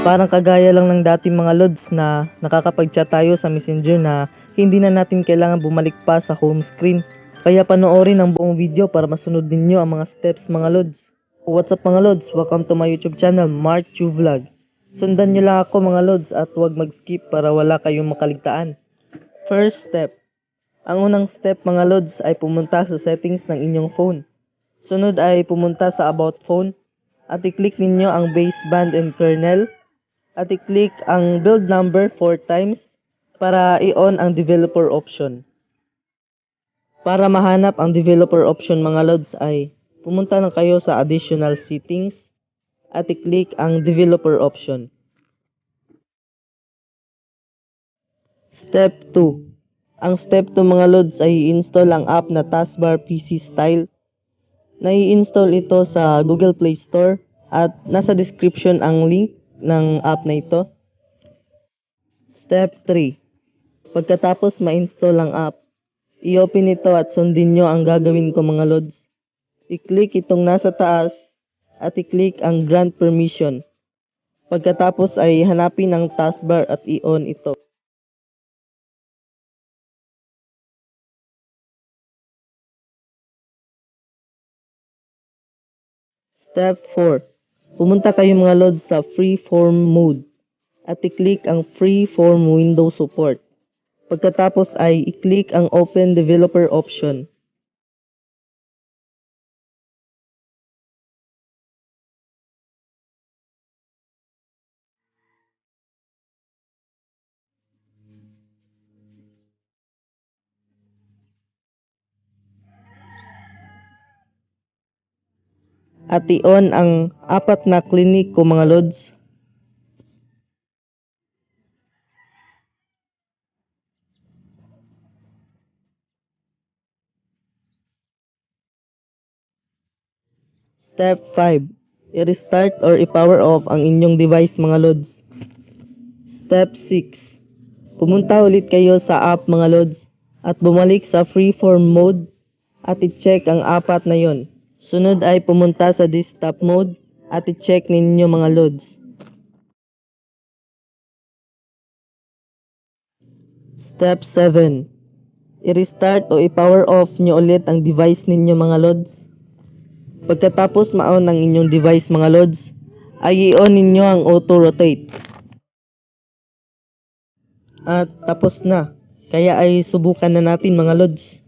Parang kagaya lang ng dating mga lods na nakakapag-chat tayo sa messenger na hindi na natin kailangan bumalik pa sa home screen. Kaya panoorin ang buong video para masunod ninyo ang mga steps mga lods. What's up mga lods? Welcome to my YouTube channel, Mark Chu Vlog. Sundan nyo lang ako mga lods at huwag mag-skip para wala kayong makaligtaan. First step. Ang unang step mga lods ay pumunta sa settings ng inyong phone. Sunod ay pumunta sa about phone at i-click ninyo ang baseband and kernel at i-click ang build number 4 times para i-on ang developer option. Para mahanap ang developer option mga lods ay pumunta lang kayo sa additional settings at i-click ang developer option. Step 2. Ang step 2 mga lods ay i-install ang app na Taskbar PC Style. Nai-install ito sa Google Play Store at nasa description ang link ng app na ito. Step 3. Pagkatapos ma-install ang app, i-open ito at sundin nyo ang gagawin ko mga lods. I-click itong nasa taas at i-click ang grant permission. Pagkatapos ay hanapin ang taskbar at i-on ito. Step 4. Pumunta kayo mga lods sa freeform mode at i-click ang freeform window support. Pagkatapos ay i-click ang open developer option. At i-on ang apat na clinic ko mga lods. Step 5. I-restart or i-power off ang inyong device mga lods. Step 6. Pumunta ulit kayo sa app mga lods at bumalik sa freeform mode at i-check ang apat na yon. Sunod ay pumunta sa desktop mode at i-check ninyo mga lods. Step 7. I-restart o i-power off nyo ulit ang device ninyo mga lods. Pagkatapos ma-on ang inyong device mga lods, ay i-on ninyo ang auto-rotate. At tapos na. Kaya ay subukan na natin mga lods.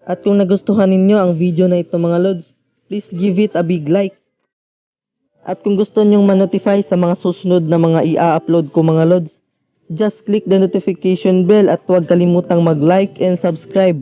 At kung nagustuhan ninyo ang video na ito mga lods, please give it a big like. At kung gusto nyong ma-notify sa mga susunod na mga i-upload ko mga lods, just click the notification bell at huwag kalimutang mag-like and subscribe.